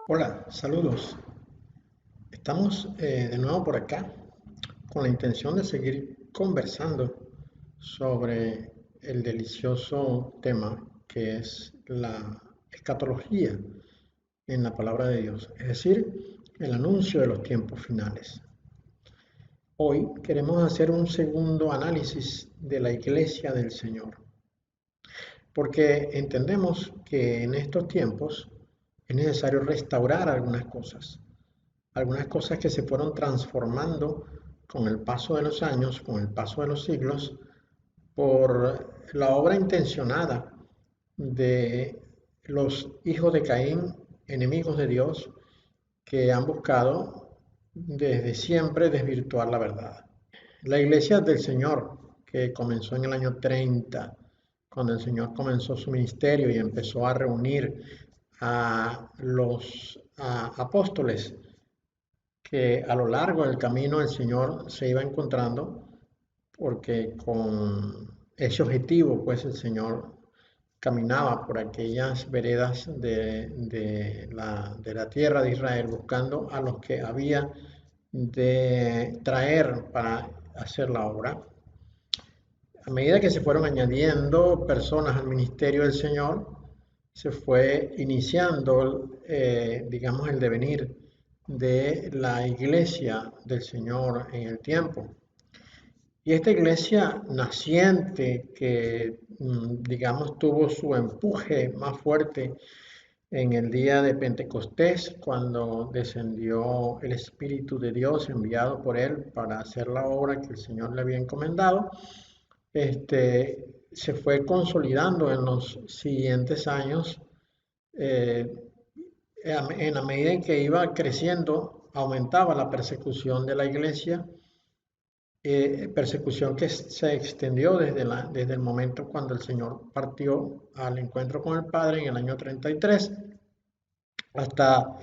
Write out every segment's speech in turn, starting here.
Hola, saludos. Estamos de nuevo por acá con la intención de seguir conversando sobre el delicioso tema que es la escatología en la palabra de Dios, es decir, el anuncio de los tiempos finales. Hoy queremos hacer un segundo análisis de la iglesia del Señor, porque entendemos que en estos tiempos es necesario restaurar algunas cosas que se fueron transformando con el paso de los años, con el paso de los siglos, por la obra intencionada de los hijos de Caín, enemigos de Dios, que han buscado desde siempre desvirtuar la verdad. La iglesia del Señor, que comenzó en el año 30, cuando el Señor comenzó su ministerio y empezó a reunir a los apóstoles que a lo largo del camino el Señor se iba encontrando, porque con ese objetivo, pues el Señor caminaba por aquellas veredas de la tierra de Israel, buscando a los que había de traer para hacer la obra. A medida que se fueron añadiendo personas al ministerio del Señor, se fue iniciando, digamos, el devenir de la iglesia del Señor en el tiempo. Y esta iglesia naciente que, digamos, tuvo su empuje más fuerte en el día de Pentecostés, cuando descendió el Espíritu de Dios enviado por él para hacer la obra que el Señor le había encomendado, se fue consolidando en los siguientes años. eh, en la medida en que iba creciendo, aumentaba la persecución de la iglesia, persecución que se extendió desde el momento cuando el Señor partió al encuentro con el Padre en el año 33 hasta,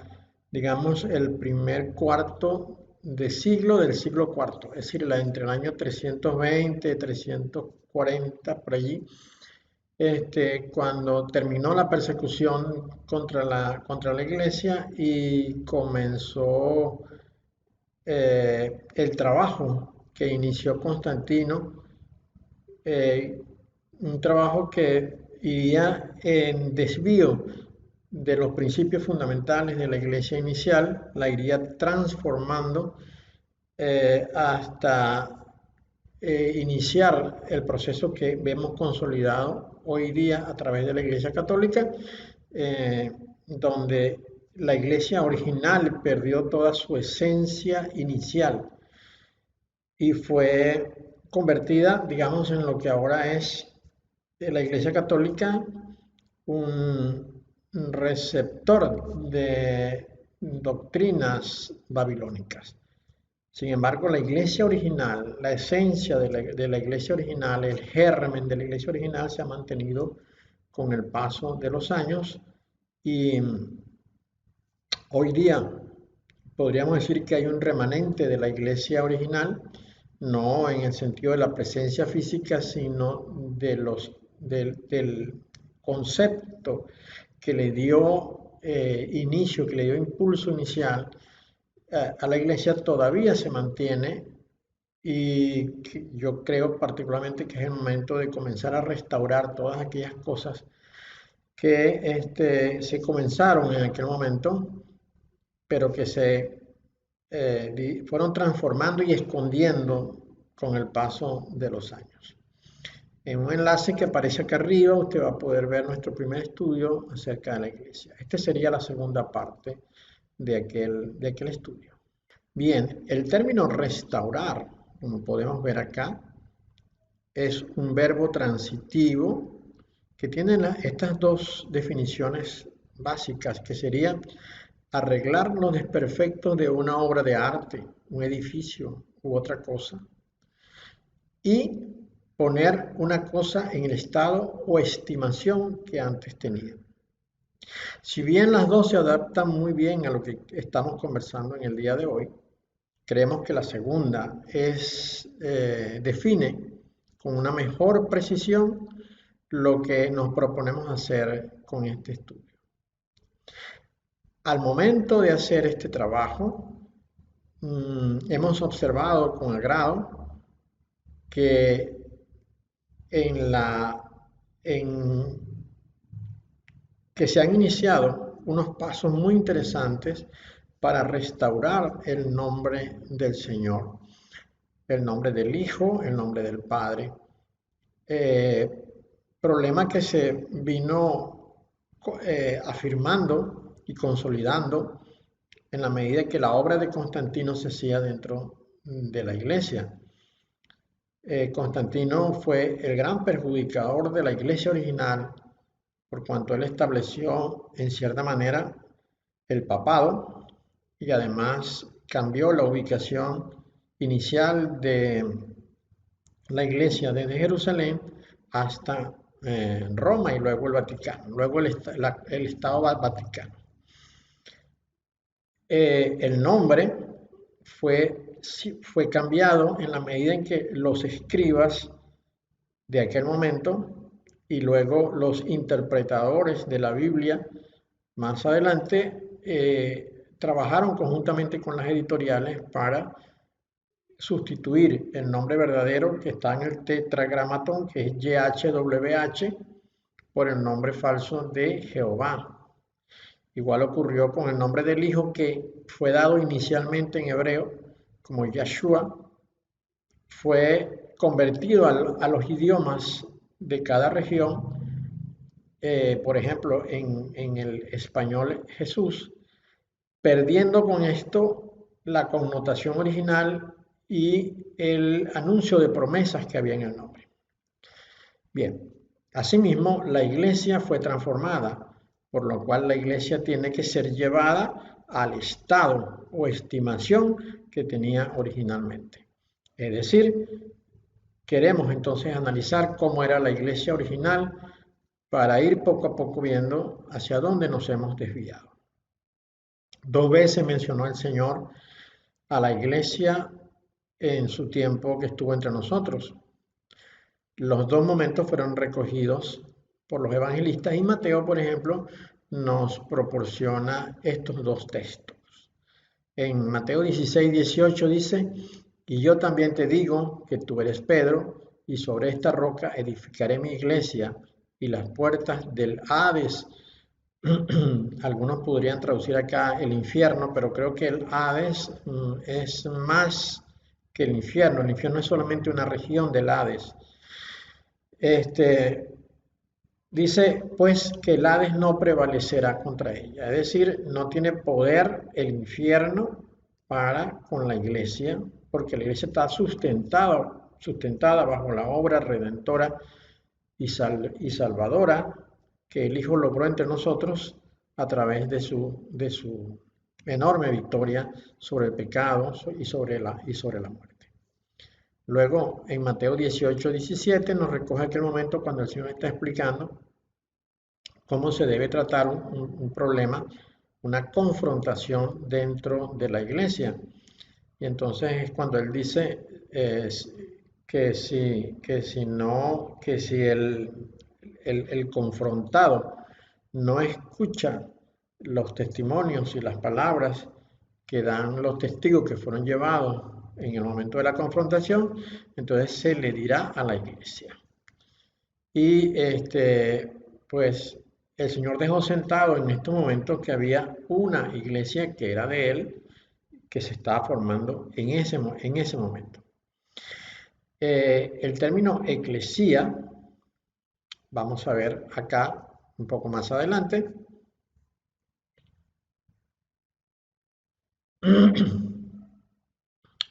digamos, el primer cuarto de siglo del siglo cuarto, es decir, entre el año 320 y 340, por allí, cuando terminó la persecución contra la iglesia y comenzó el trabajo que inició Constantino, eh, un trabajo que iría en desvío de los principios fundamentales de la iglesia inicial, la iría transformando hasta iniciar el proceso que vemos consolidado hoy día a través de la Iglesia Católica, eh, donde la iglesia original perdió toda su esencia inicial y fue convertida, digamos, en lo que ahora es la Iglesia Católica, un receptor de doctrinas babilónicas. Sin embargo, la iglesia original, la esencia de la iglesia original, el germen de la iglesia original se ha mantenido con el paso de los años y hoy día podríamos decir que hay un remanente de la iglesia original, no en el sentido de la presencia física, sino del concepto que le dio inicio, que le dio impulso inicial a la iglesia todavía se mantiene y yo creo particularmente que es el momento de comenzar a restaurar todas aquellas cosas que se comenzaron en aquel momento, pero que se fueron transformando y escondiendo con el paso de los años. En un enlace que aparece acá arriba, usted va a poder ver nuestro primer estudio acerca de la iglesia. Esta sería la segunda parte de aquel estudio. Bien, el término restaurar, como podemos ver acá, es un verbo transitivo que tiene estas dos definiciones básicas, que sería arreglar los desperfectos de una obra de arte, un edificio u otra cosa, y poner una cosa en el estado o estimación que antes tenía. Si bien las dos se adaptan muy bien a lo que estamos conversando en el día de hoy, creemos que la segunda define con una mejor precisión lo que nos proponemos hacer con este estudio. al momento de hacer este trabajo, hemos observado con agrado que en la, en, que se han iniciado unos pasos muy interesantes para restaurar el nombre del Señor, el nombre del Hijo, el nombre del Padre. Problema que se vino afirmando y consolidando en la medida que la obra de Constantino se hacía dentro de la iglesia. Constantino fue el gran perjudicador de la iglesia original por cuanto él estableció en cierta manera el papado y además cambió la ubicación inicial de la iglesia desde Jerusalén hasta Roma y luego el Vaticano, luego el Estado Vaticano. El nombre fue cambiado en la medida en que los escribas de aquel momento y luego los interpretadores de la Biblia más adelante trabajaron conjuntamente con las editoriales para sustituir el nombre verdadero que está en el tetragramatón, que es YHWH, por el nombre falso de Jehová. Igual ocurrió con el nombre del Hijo que fue dado inicialmente en hebreo como Yahshua, fue convertido a los idiomas de cada región, por ejemplo, en el español Jesús, perdiendo con esto la connotación original y el anuncio de promesas que había en el nombre. Bien, asimismo, la iglesia fue transformada, por lo cual la iglesia tiene que ser llevada al estado o estimación que tenía originalmente. Es decir, queremos entonces analizar cómo era la iglesia original para ir poco a poco viendo hacia dónde nos hemos desviado. 2 veces mencionó el Señor a la iglesia en su tiempo que estuvo entre nosotros. Los 2 momentos fueron recogidos por los evangelistas y Mateo, por ejemplo, nos proporciona estos 2 textos. En Mateo 16, 18 dice, y yo también te digo que tú eres Pedro, y sobre esta roca edificaré mi iglesia, y las puertas del Hades, algunos podrían traducir acá el infierno, pero creo que el Hades es más que el infierno es solamente una región del Hades. Dice pues que el Hades no prevalecerá contra ella, es decir, no tiene poder el infierno para con la iglesia, porque la iglesia está sustentada bajo la obra redentora y salvadora que el Hijo logró entre nosotros a través de su enorme victoria sobre el pecado y sobre la muerte. Luego, en Mateo 18, 17, nos recoge aquel momento cuando el Señor está explicando cómo se debe tratar un problema, una confrontación dentro de la iglesia. Y entonces es cuando Él dice que si el confrontado no escucha los testimonios y las palabras que dan los testigos que fueron llevados en el momento de la confrontación, entonces se le dirá a la iglesia. Y pues el Señor dejó sentado en estos momentos que había una iglesia que era de Él, que se estaba formando en ese momento. El término eclesía, vamos a ver acá un poco más adelante.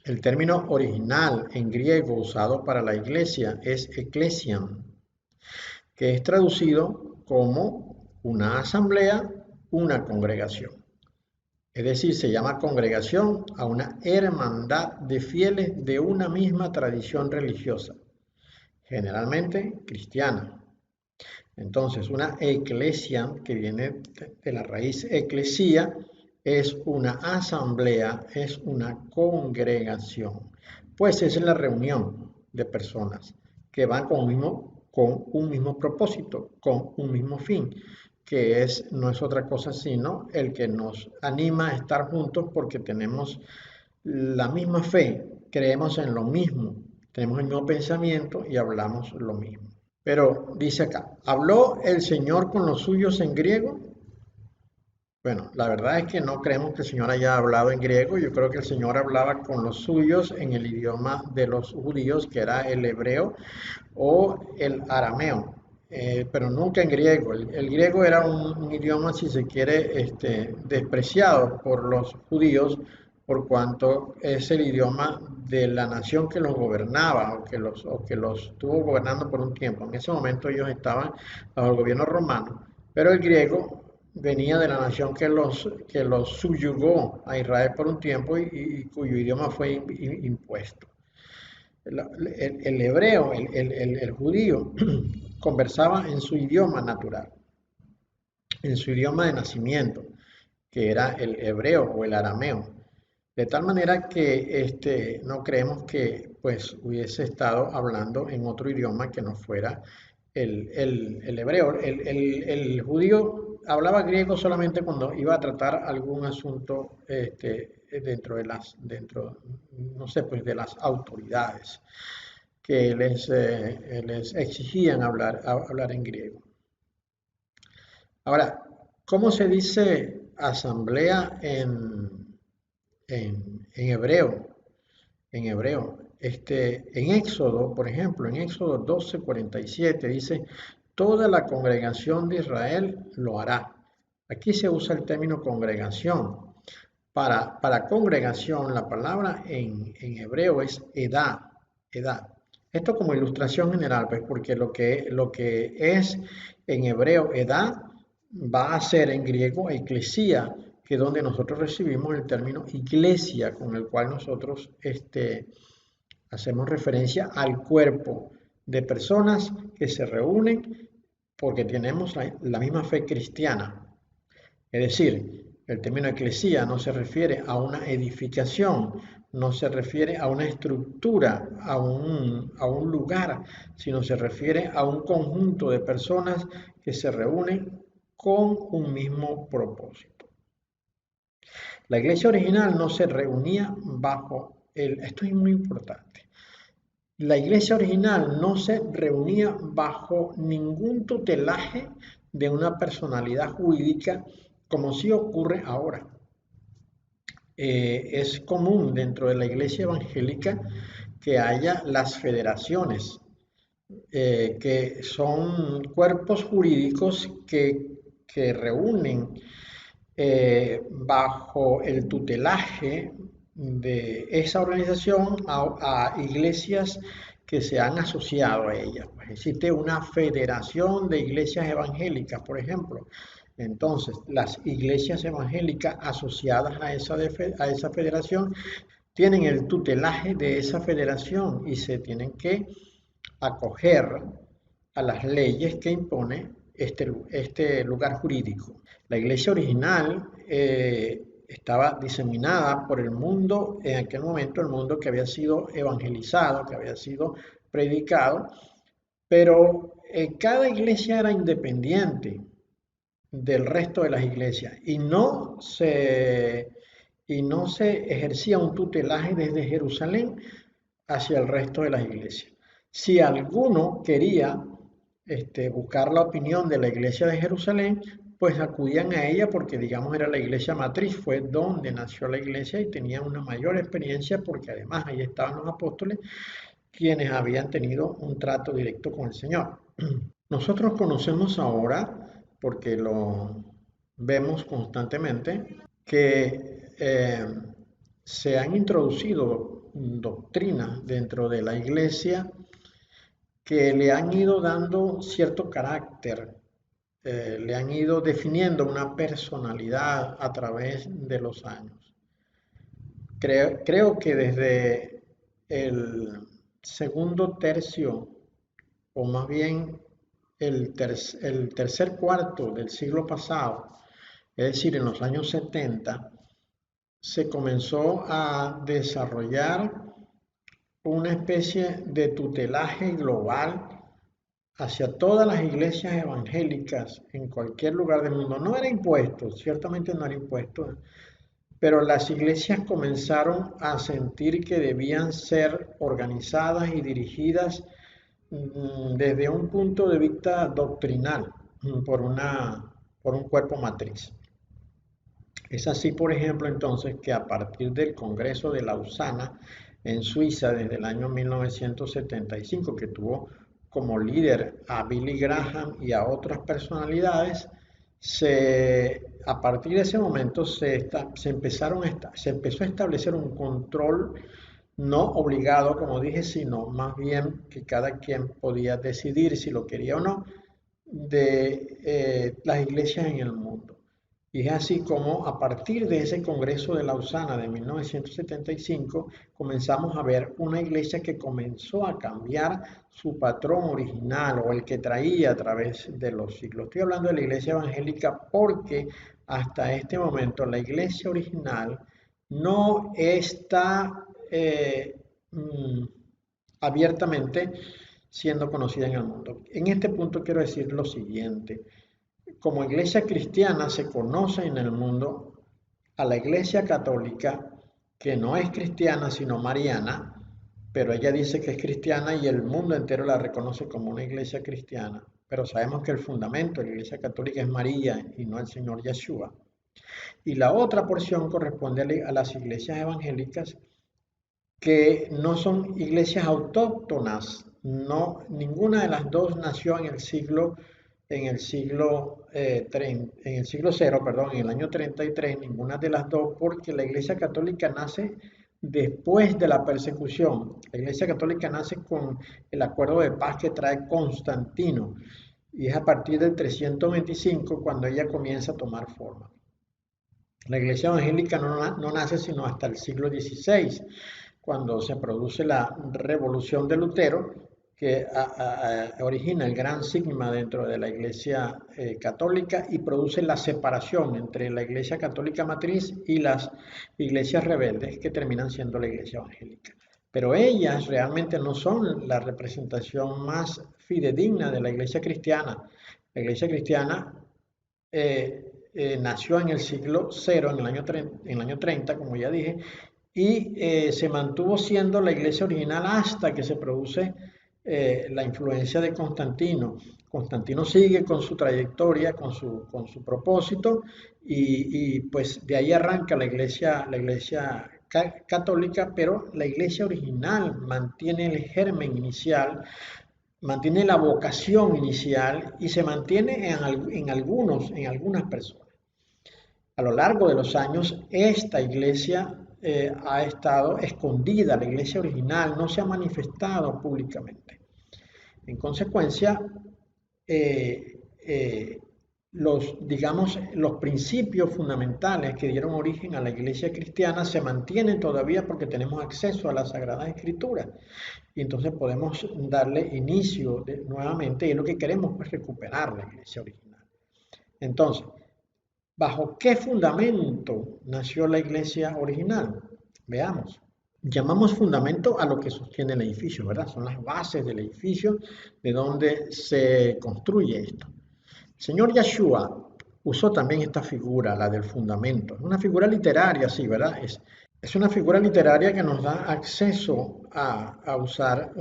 El término original en griego usado para la iglesia es ecclesian, que es traducido como una asamblea, una congregación. Es decir, se llama congregación a una hermandad de fieles de una misma tradición religiosa, generalmente cristiana. Entonces, una eclesia, que viene de la raíz eclesía, es una asamblea, es una congregación. Pues es la reunión de personas que van con un mismo propósito, con un mismo fin, que no es otra cosa sino el que nos anima a estar juntos porque tenemos la misma fe, creemos en lo mismo, tenemos el mismo pensamiento y hablamos lo mismo. Pero dice acá, ¿habló el Señor con los suyos en griego? Bueno, la verdad es que no creemos que el Señor haya hablado en griego. Yo creo que el Señor hablaba con los suyos en el idioma de los judíos, que era el hebreo o el arameo, pero nunca en griego. El griego era un idioma, si se quiere, despreciado por los judíos, por cuanto es el idioma de la nación que los gobernaba o que los estuvo gobernando por un tiempo. En ese momento ellos estaban bajo el gobierno romano, pero el griego venía de la nación que los subyugó a Israel por un tiempo y cuyo idioma fue impuesto. El hebreo, el judío, conversaba en su idioma natural, en su idioma de nacimiento, que era el hebreo o el arameo. De tal manera que no creemos que pues hubiese estado hablando en otro idioma que no fuera el hebreo. El judío hablaba griego solamente cuando iba a tratar algún asunto no sé, pues de las autoridades que les exigían hablar en griego. Ahora, ¿cómo se dice asamblea en hebreo? En hebreo. En Éxodo, por ejemplo, en Éxodo 12:47 dice, toda la congregación de Israel lo hará. Aquí se usa el término congregación. Para congregación, la palabra en hebreo es edá, edá. Esto como ilustración general, pues porque lo que es en hebreo edá va a ser en griego eclesía, que es donde nosotros recibimos el término iglesia, con el cual nosotros hacemos referencia al cuerpo de personas que se reúnen porque tenemos la misma fe cristiana. Es decir, el término eclesía no se refiere a una edificación, no se refiere a una estructura, a un lugar, sino se refiere a un conjunto de personas que se reúnen con un mismo propósito. La iglesia original no se reunía esto es muy importante, la iglesia original no se reunía bajo ningún tutelaje de una personalidad jurídica como sí ocurre ahora. Es común dentro de la iglesia evangélica que haya las federaciones, que son cuerpos jurídicos que reúnen bajo el tutelaje de esa organización a iglesias que se han asociado a ella. Pues existe una federación de iglesias evangélicas, por ejemplo. Entonces, las iglesias evangélicas asociadas a esa federación tienen el tutelaje de esa federación y se tienen que acoger a las leyes que impone este lugar jurídico. La iglesia original estaba diseminada por el mundo, en aquel momento el mundo que había sido evangelizado, que había sido predicado, pero cada iglesia era independiente del resto de las iglesias y no se ejercía un tutelaje desde Jerusalén hacia el resto de las iglesias. Si alguno quería buscar la opinión de la iglesia de Jerusalén, pues acudían a ella porque digamos era la iglesia matriz, fue donde nació la iglesia y tenían una mayor experiencia porque además ahí estaban los apóstoles quienes habían tenido un trato directo con el Señor. Nosotros conocemos ahora, porque lo vemos constantemente, que se han introducido doctrinas dentro de la iglesia que le han ido dando cierto carácter, le han ido definiendo una personalidad a través de los años. Creo que desde el segundo tercio, o más bien el tercer cuarto del siglo pasado, es decir, en los años 70, se comenzó a desarrollar una especie de tutelaje global hacia todas las iglesias evangélicas en cualquier lugar del mundo. No era impuesto, ciertamente no era impuesto, pero las iglesias comenzaron a sentir que debían ser organizadas y dirigidas desde un punto de vista doctrinal por un cuerpo matriz. Es así, por ejemplo, entonces, que a partir del Congreso de Lausana en Suiza desde el año 1975, que tuvo como líder a Billy Graham y a otras personalidades, a partir de ese momento se empezó a establecer un control no obligado, como dije, sino más bien que cada quien podía decidir si lo quería o no, de las iglesias en el mundo. Y es así como a partir de ese Congreso de Lausana de 1975 comenzamos a ver una iglesia que comenzó a cambiar su patrón original o el que traía a través de los siglos. Estoy hablando de la iglesia evangélica porque hasta este momento la iglesia original no está abiertamente siendo conocida en el mundo. En este punto quiero decir lo siguiente. Como iglesia cristiana se conoce en el mundo a la iglesia católica, que no es cristiana sino mariana, pero ella dice que es cristiana y el mundo entero la reconoce como una iglesia cristiana. Pero sabemos que el fundamento de la iglesia católica es María y no el Señor Yeshua. Y la otra porción corresponde a las iglesias evangélicas que no son iglesias autóctonas. No, ninguna de las dos nació en el siglo cero, perdón, en el año 33, ninguna de las dos, porque la Iglesia Católica nace después de la persecución. La Iglesia Católica nace con el acuerdo de paz que trae Constantino, y es a partir del 325 cuando ella comienza a tomar forma. La Iglesia Evangélica no nace sino hasta el siglo XVI, cuando se produce la revolución de Lutero, que origina el gran sigma dentro de la Iglesia católica y produce la separación entre la Iglesia católica matriz y las iglesias rebeldes que terminan siendo la Iglesia evangélica. Pero ellas realmente no son la representación más fidedigna de la Iglesia cristiana. La Iglesia cristiana nació en el siglo cero, en el año 30, como ya dije, y se mantuvo siendo la iglesia original hasta que se produce la influencia de Constantino. Constantino sigue con su trayectoria, con su propósito, y pues de ahí arranca la iglesia católica, pero la iglesia original mantiene el germen inicial, mantiene la vocación inicial y se mantiene en algunas personas. A lo largo de los años, esta iglesia ha estado escondida, la iglesia original no se ha manifestado públicamente. En consecuencia, los principios fundamentales que dieron origen a la iglesia cristiana se mantienen todavía porque tenemos acceso a la Sagrada Escritura. Y entonces podemos darle inicio nuevamente, y es lo que queremos, pues, recuperar la iglesia original. Entonces, ¿bajo qué fundamento nació la iglesia original? Veamos. Llamamos fundamento a lo que sostiene el edificio, ¿verdad? Son las bases del edificio de donde se construye esto. El Señor Yeshua usó también esta figura, la del fundamento. Es una figura literaria, sí, ¿verdad? Es una figura literaria que nos da acceso a usar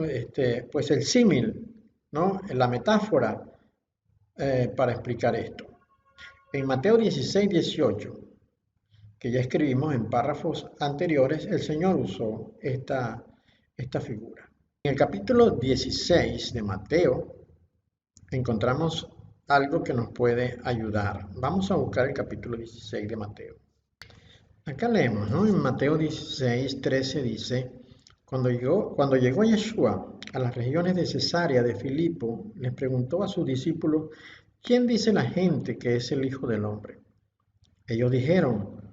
pues el símil, ¿no? La metáfora para explicar esto. En Mateo 16, 18, que ya escribimos en párrafos anteriores, el Señor usó esta figura. En el capítulo 16 de Mateo encontramos algo que nos puede ayudar. Vamos a buscar el capítulo 16 de Mateo. Acá leemos, ¿no? En Mateo 16, 13 dice, cuando llegó Yeshua a las regiones de Cesarea de Filipo, les preguntó a sus discípulos, ¿quién dice la gente que es el Hijo del Hombre? Ellos dijeron,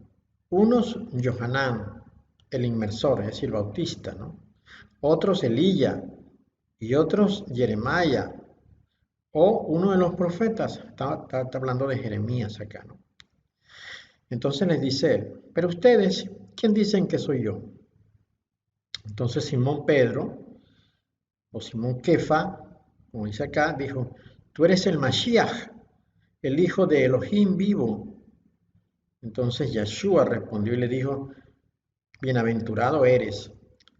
unos Johanán, el inmersor, es decir, el bautista, ¿no? Otros Elías y otros Jeremías o uno de los profetas. Está hablando de Jeremías acá, ¿no? Entonces les dice él, pero ustedes, ¿quién dicen que soy yo? Entonces Simón Pedro o Simón Kefa como dice acá, dijo, tú eres el Mashiach, el hijo de Elohim vivo. Entonces Yeshua respondió y le dijo, bienaventurado eres,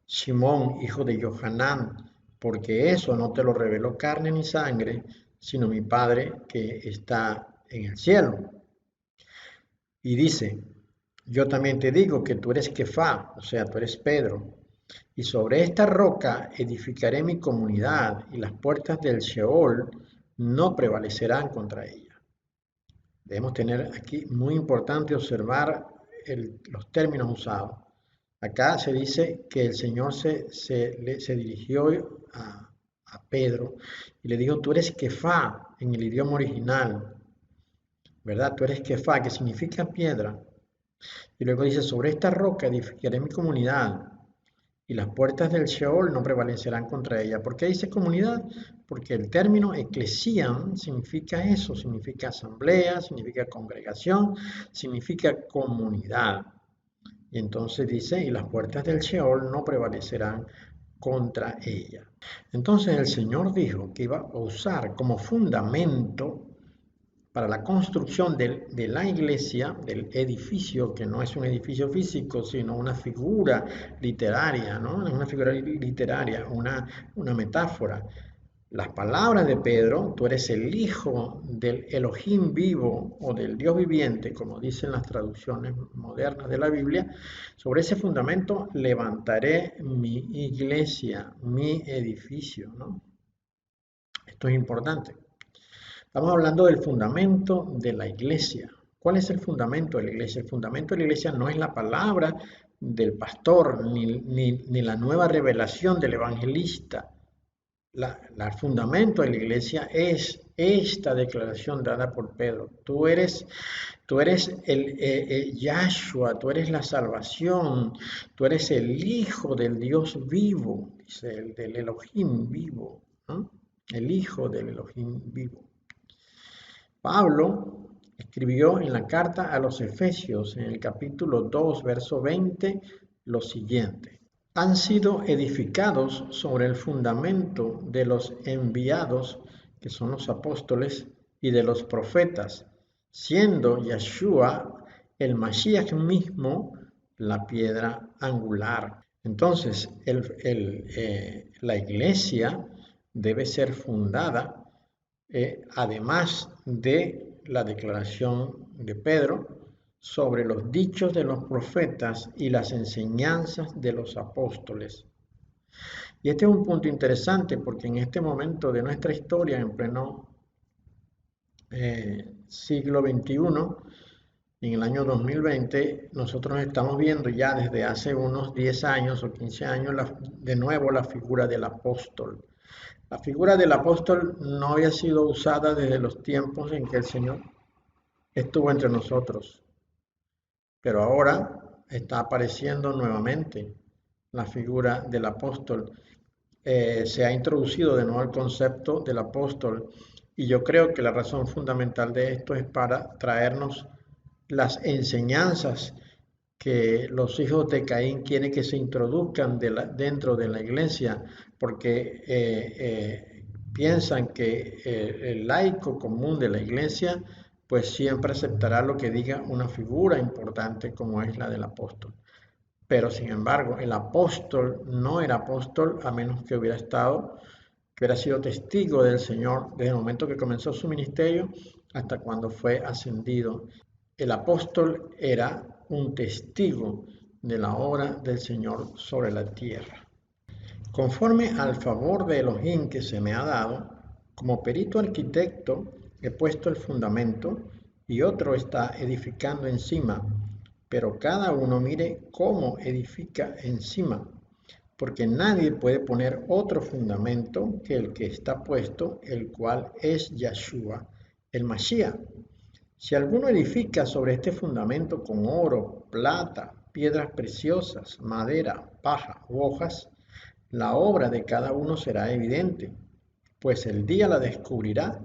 Simón, hijo de Johanán, porque eso no te lo reveló carne ni sangre, sino mi Padre que está en el cielo. Y dice, yo también te digo que tú eres Kefá, o sea, tú eres Pedro, y sobre esta roca edificaré mi comunidad, y las puertas del Sheol no prevalecerán contra ella. Debemos tener aquí muy importante observar los términos usados. Acá se dice que el Señor se dirigió a Pedro y le dijo, tú eres Kefá en el idioma original, ¿verdad? Tú eres Kefá, que significa piedra. Y luego dice, sobre esta roca edificaré mi comunidad y las puertas del Sheol no prevalecerán contra ella. ¿Por qué dice comunidad? Porque el término eclesiam significa eso, significa asamblea, significa congregación, significa comunidad. Y entonces dice, y las puertas del Sheol no prevalecerán contra ella. Entonces el Señor dijo que iba a usar como fundamento para la construcción de la iglesia, del edificio, que no es un edificio físico, sino una figura literaria, ¿no? Una figura literaria, una metáfora. Las palabras de Pedro, tú eres el hijo del Elohim vivo o del Dios viviente, como dicen las traducciones modernas de la Biblia, sobre ese fundamento levantaré mi iglesia, mi edificio, ¿no? Esto es importante. Estamos hablando del fundamento de la iglesia. ¿Cuál es el fundamento de la iglesia? El fundamento de la iglesia no es la palabra del pastor ni la nueva revelación del evangelista. El fundamento de la iglesia es esta declaración dada por Pedro. Tú eres el Yahshua, tú eres la salvación, tú eres el hijo del Dios vivo, dice el del Elohim vivo, ¿no? El hijo del Elohim vivo. Pablo escribió en la carta a los Efesios, en el capítulo 2, verso 20, lo siguiente. Han sido edificados sobre el fundamento de los enviados, que son los apóstoles, y de los profetas, siendo Yeshua el Mashiach mismo la piedra angular. Entonces, la iglesia debe ser fundada además de la declaración de Pedro sobre los dichos de los profetas y las enseñanzas de los apóstoles. Y este es un punto interesante porque en este momento de nuestra historia, en pleno siglo XXI, en el año 2020, nosotros estamos viendo ya desde hace unos 10 años o 15 años de nuevo la figura del apóstol. La figura del apóstol no había sido usada desde los tiempos en que el Señor estuvo entre nosotros, pero ahora está apareciendo nuevamente la figura del apóstol. Se ha introducido de nuevo el concepto del apóstol y yo creo que la razón fundamental de esto es para traernos las enseñanzas que los hijos de Caín quieren que se introduzcan dentro de la iglesia, porque piensan que el laico común de la iglesia pues siempre aceptará lo que diga una figura importante como es la del apóstol. Pero sin embargo, el apóstol no era apóstol a menos que hubiera sido testigo del Señor desde el momento que comenzó su ministerio hasta cuando fue ascendido. El apóstol era un testigo de la obra del Señor sobre la tierra. Conforme al favor de Elohim que se me ha dado, como perito arquitecto he puesto el fundamento y otro está edificando encima, pero cada uno mire cómo edifica encima, porque nadie puede poner otro fundamento que el que está puesto, el cual es Yeshua, el Mashiach. Si alguno edifica sobre este fundamento con oro, plata, piedras preciosas, madera, paja u hojas, la obra de cada uno será evidente, pues el día la descubrirá,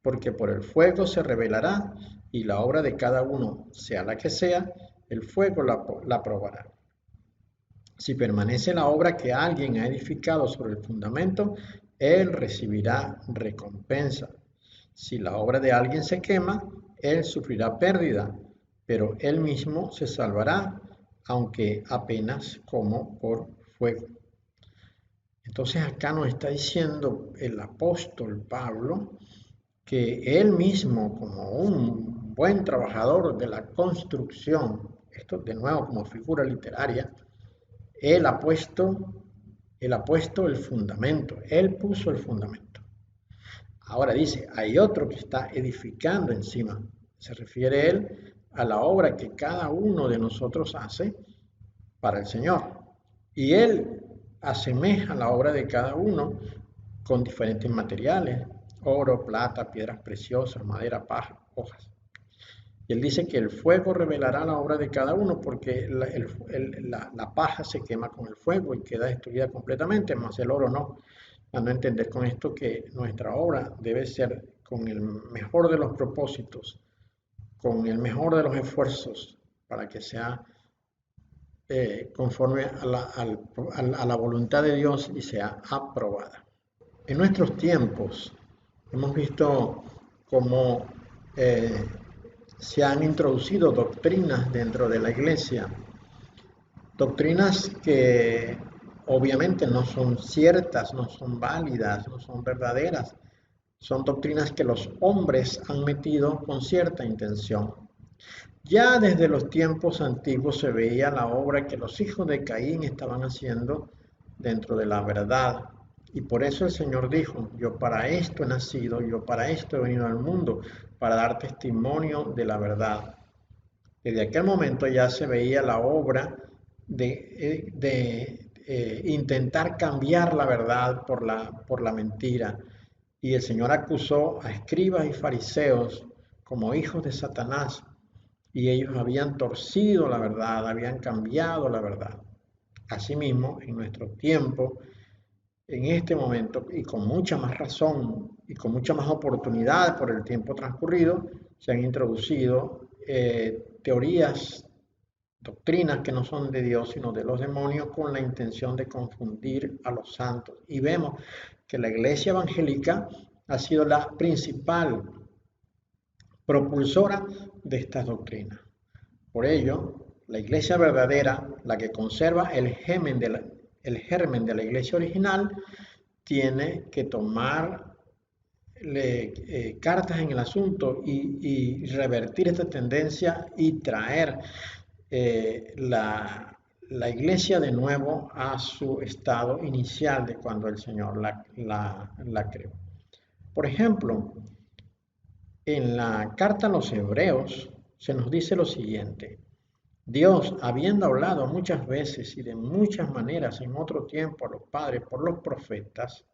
porque por el fuego se revelará, y la obra de cada uno, sea la que sea, el fuego la probará. Si permanece la obra que alguien ha edificado sobre el fundamento, él recibirá recompensa. Si la obra de alguien se quema, él sufrirá pérdida, pero él mismo se salvará, aunque apenas como por fuego. Entonces acá nos está diciendo el apóstol Pablo que él mismo, como un buen trabajador de la construcción, esto de nuevo como figura literaria, él ha puesto, él ha puesto el fundamento, él puso el fundamento. Ahora dice, hay otro que está edificando encima. Se refiere él a la obra que cada uno de nosotros hace para el Señor. Y él asemeja la obra de cada uno con diferentes materiales, oro, plata, piedras preciosas, madera, paja, hojas. Y él dice que el fuego revelará la obra de cada uno porque la paja se quema con el fuego y queda destruida completamente, más el oro no. Dando a entender con esto que nuestra obra debe ser con el mejor de los propósitos, con el mejor de los esfuerzos, para que sea conforme a la voluntad de Dios y sea aprobada. En nuestros tiempos hemos visto cómo se han introducido doctrinas dentro de la iglesia, doctrinas que obviamente no son ciertas, no son válidas, no son verdaderas, son doctrinas que los hombres han metido con cierta intención. Ya desde los tiempos antiguos se veía la obra que los hijos de Caín estaban haciendo dentro de la verdad. Y por eso el Señor dijo, yo para esto he nacido, yo para esto he venido al mundo, para dar testimonio de la verdad. Desde aquel momento ya se veía la obra de intentar cambiar la verdad por la mentira. Y el Señor acusó a escribas y fariseos como hijos de Satanás, y ellos habían torcido la verdad, habían cambiado la verdad. Asimismo, en nuestro tiempo, en este momento, y con mucha más razón y con mucha más oportunidad por el tiempo transcurrido, se han introducido teorías, doctrinas que no son de Dios, sino de los demonios, con la intención de confundir a los santos. Y vemos que la iglesia evangélica ha sido la principal propulsora de estas doctrinas. Por ello, la iglesia verdadera, la que conserva el germen de la iglesia original, tiene que tomar cartas en el asunto y revertir esta tendencia y traer la iglesia de nuevo a su estado inicial de cuando el Señor la creó. Por ejemplo, en la carta a los Hebreos se nos dice lo siguiente: Dios, habiendo hablado muchas veces y de muchas maneras en otro tiempo a los padres por los profetas,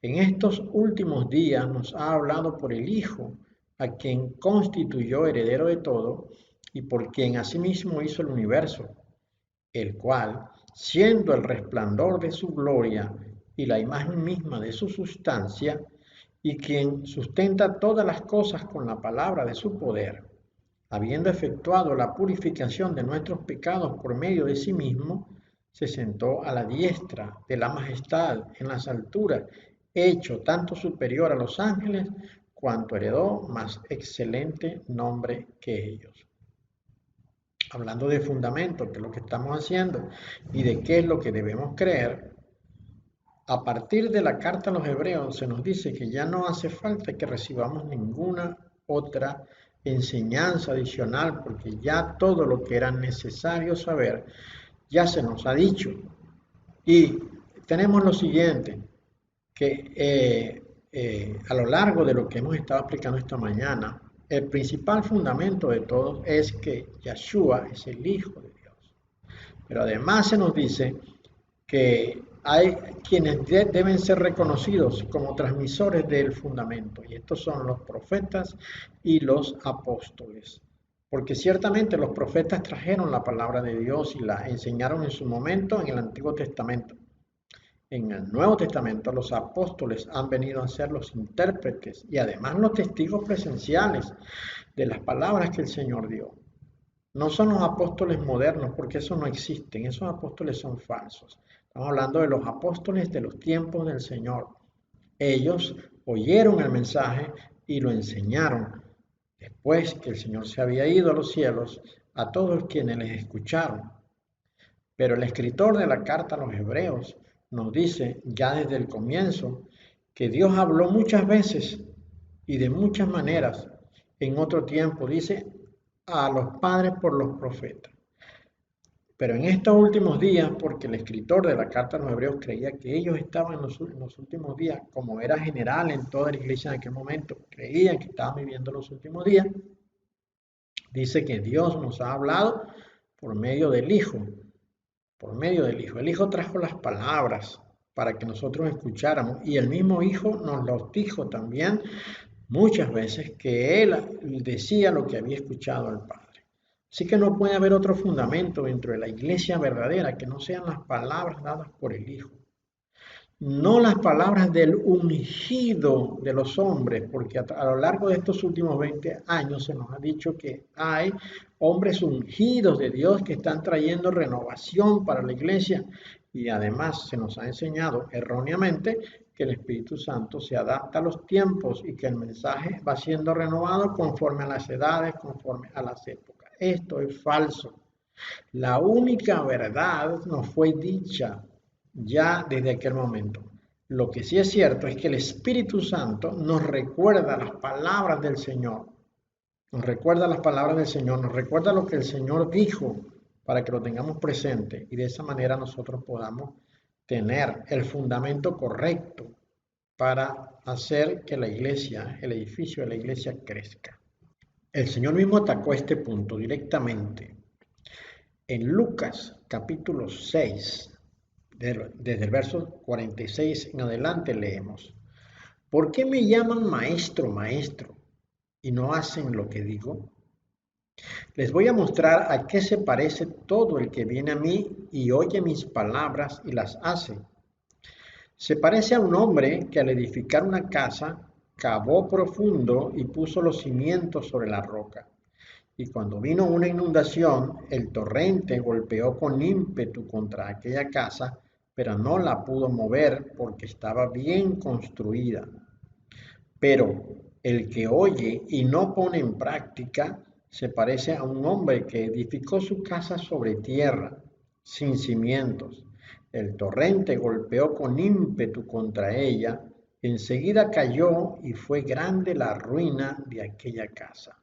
en estos últimos días nos ha hablado por el Hijo, a quien constituyó heredero de todo y por quien asimismo hizo el universo, el cual, siendo el resplandor de su gloria y la imagen misma de su sustancia, y quien sustenta todas las cosas con la palabra de su poder, habiendo efectuado la purificación de nuestros pecados por medio de sí mismo, se sentó a la diestra de la majestad en las alturas, hecho tanto superior a los ángeles, cuanto heredó más excelente nombre que ellos. Hablando de fundamento, que es lo que estamos haciendo, y de qué es lo que debemos creer, a partir de la carta a los Hebreos se nos dice que ya no hace falta que recibamos ninguna otra enseñanza adicional, porque ya todo lo que era necesario saber ya se nos ha dicho. Y tenemos lo siguiente, que a lo largo de lo que hemos estado explicando esta mañana, el principal fundamento de todo es que Yeshua es el Hijo de Dios. Pero además se nos dice que hay quienes deben ser reconocidos como transmisores del fundamento, y estos son los profetas y los apóstoles. Porque ciertamente los profetas trajeron la palabra de Dios y la enseñaron en su momento en el Antiguo Testamento. En el Nuevo Testamento los apóstoles han venido a ser los intérpretes y además los testigos presenciales de las palabras que el Señor dio. No son los apóstoles modernos, porque eso no existen, esos apóstoles son falsos. Estamos hablando de los apóstoles de los tiempos del Señor, Ellos oyeron el mensaje y lo enseñaron. Después que el Señor se había ido a los cielos, a todos quienes les escucharon. Pero el escritor de la carta a los Hebreos nos dice ya desde el comienzo que Dios habló muchas veces y de muchas maneras en otro tiempo, dice, a los padres por los profetas. Pero en estos últimos días, porque el escritor de la carta a los Hebreos creía que ellos estaban en los últimos días, como era general en toda la iglesia en aquel momento, creían que estaban viviendo los últimos días, dice que Dios nos ha hablado por medio del Hijo, por medio del Hijo. El Hijo trajo las palabras para que nosotros escucháramos y el mismo Hijo nos los dijo también muchas veces que Él decía lo que había escuchado al Padre. Así que no puede haber otro fundamento dentro de la iglesia verdadera que no sean las palabras dadas por el Hijo. No las palabras del ungido de los hombres, porque a lo largo de estos últimos 20 años se nos ha dicho que hay hombres ungidos de Dios que están trayendo renovación para la iglesia y además se nos ha enseñado erróneamente que el Espíritu Santo se adapta a los tiempos y que el mensaje va siendo renovado conforme a las edades, conforme a las épocas. Esto es falso. La única verdad nos fue dicha ya desde aquel momento. Lo que sí es cierto es que el Espíritu Santo nos recuerda las palabras del Señor, nos recuerda las palabras del Señor, nos recuerda lo que el Señor dijo para que lo tengamos presente y de esa manera nosotros podamos tener el fundamento correcto para hacer que la iglesia, el edificio de la iglesia crezca. El Señor mismo atacó este punto directamente. En Lucas capítulo 6, desde el verso 46 en adelante leemos, ¿por qué me llaman maestro, maestro, y no hacen lo que digo? Les voy a mostrar a qué se parece todo el que viene a mí y oye mis palabras y las hace. Se parece a un hombre que al edificar una casa, cavó profundo y puso los cimientos sobre la roca. Y cuando vino una inundación, el torrente golpeó con ímpetu contra aquella casa, pero no la pudo mover porque estaba bien construida. Pero el que oye y no pone en práctica se parece a un hombre que edificó su casa sobre tierra, sin cimientos. El torrente golpeó con ímpetu contra ella, enseguida cayó y fue grande la ruina de aquella casa.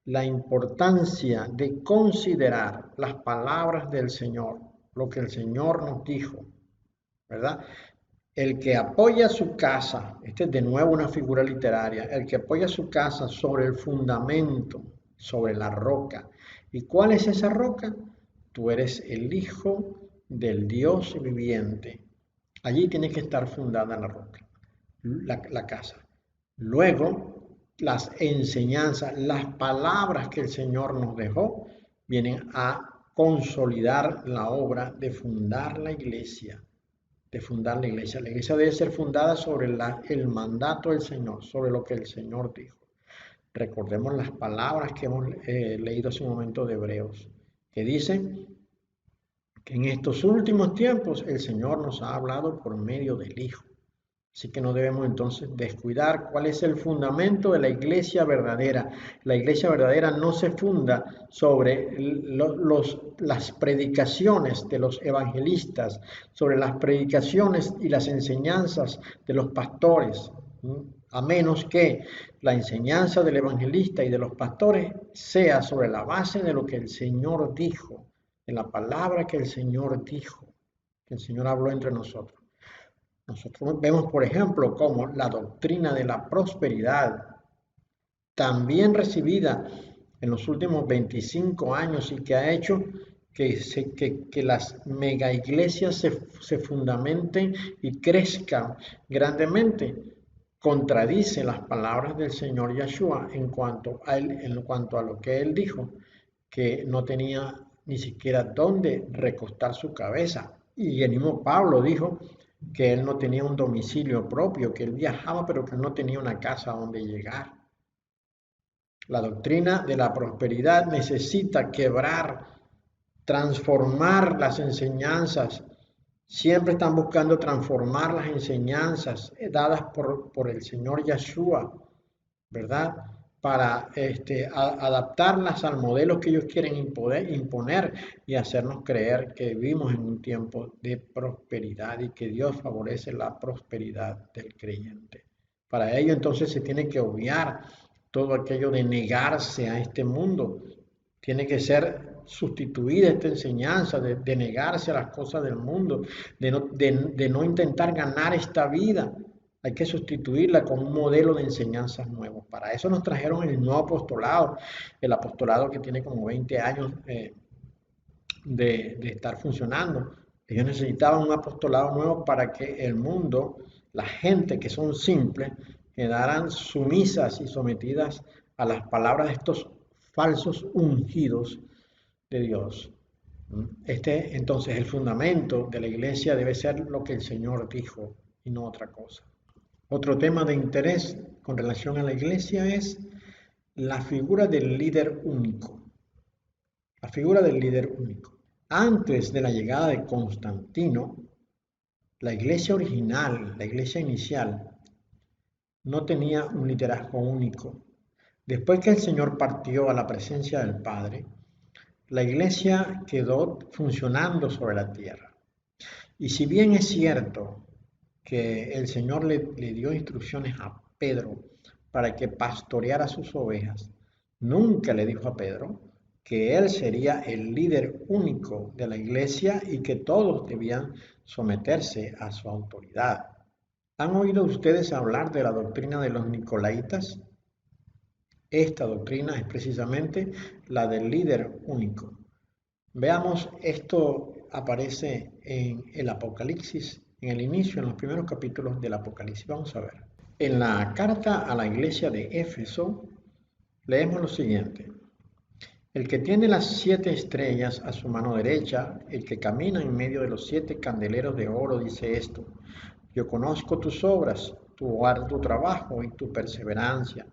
La importancia de considerar las palabras del Señor, lo que el Señor nos dijo, ¿verdad? El que apoya su casa, esta es de nuevo una figura literaria, el que apoya su casa sobre el fundamento, sobre la roca. ¿Y cuál es esa roca? Tú eres el Hijo del Dios viviente. Allí tiene que estar fundada la roca, la casa. Luego, las enseñanzas, las palabras que el Señor nos dejó, vienen a consolidar la obra de fundar la iglesia. De fundar la iglesia. La iglesia debe ser fundada sobre el mandato del Señor, sobre lo que el Señor dijo. Recordemos las palabras que hemos leído hace un momento de Hebreos, que dicen que en estos últimos tiempos el Señor nos ha hablado por medio del Hijo. Así que no debemos entonces descuidar cuál es el fundamento de la iglesia verdadera. La iglesia verdadera no se funda sobre las predicaciones de los evangelistas, sobre las predicaciones y las enseñanzas de los pastores, a menos que la enseñanza del evangelista y de los pastores sea sobre la base de lo que el Señor dijo, de la palabra que el Señor dijo, que el Señor habló entre nosotros. Nosotros vemos, por ejemplo, cómo la doctrina de la prosperidad, también recibida en los últimos 25 años y que ha hecho que las mega iglesias se fundamenten y crezcan grandemente, contradice las palabras del Señor Yeshua en cuanto a lo que Él dijo, que no tenía ni siquiera dónde recostar su cabeza. Y el mismo Pablo dijo que él no tenía un domicilio propio, que él viajaba, pero que no tenía una casa donde llegar. La doctrina de la prosperidad necesita quebrar, transformar las enseñanzas Siempre están buscando transformar las enseñanzas dadas por el Señor Yeshua, ¿verdad? Para adaptarlas al modelo que ellos quieren imponer y hacernos creer que vivimos en un tiempo de prosperidad y que Dios favorece la prosperidad del creyente. Para ello entonces se tiene que obviar todo aquello de negarse a este mundo. Tiene que ser sustituida esta enseñanza de negarse a las cosas del mundo, de no intentar ganar esta vida. Hay que sustituirla con un modelo de enseñanzas nuevos. Para eso nos trajeron el nuevo apostolado, el apostolado que tiene como 20 años de estar funcionando. Ellos necesitaban un apostolado nuevo para que el mundo, la gente que son simples, quedaran sumisas y sometidas a las palabras de estos falsos ungidos de Dios. Entonces, el fundamento de la iglesia debe ser lo que el Señor dijo y no otra cosa. Otro tema de interés con relación a la iglesia es la figura del líder único. La figura del líder único. Antes de la llegada de Constantino, la iglesia original, la iglesia inicial, no tenía un liderazgo único. Después que el Señor partió a la presencia del Padre, la iglesia quedó funcionando sobre la tierra. Y si bien es cierto que el Señor le dio instrucciones a Pedro para que pastoreara sus ovejas, nunca le dijo a Pedro que él sería el líder único de la iglesia y que todos debían someterse a su autoridad. ¿Han oído ustedes hablar de la doctrina de los Nicolaitas? Esta doctrina es precisamente la del líder único. Veamos, esto aparece en el Apocalipsis, en el inicio, en los primeros capítulos del Apocalipsis. Vamos a ver. En la carta a la iglesia de Éfeso, leemos lo siguiente. El que tiene las 7 estrellas a su mano derecha, el que camina en medio de los 7 candeleros de oro, dice esto. Yo conozco tus obras, tu arduo trabajo y tu perseverancia,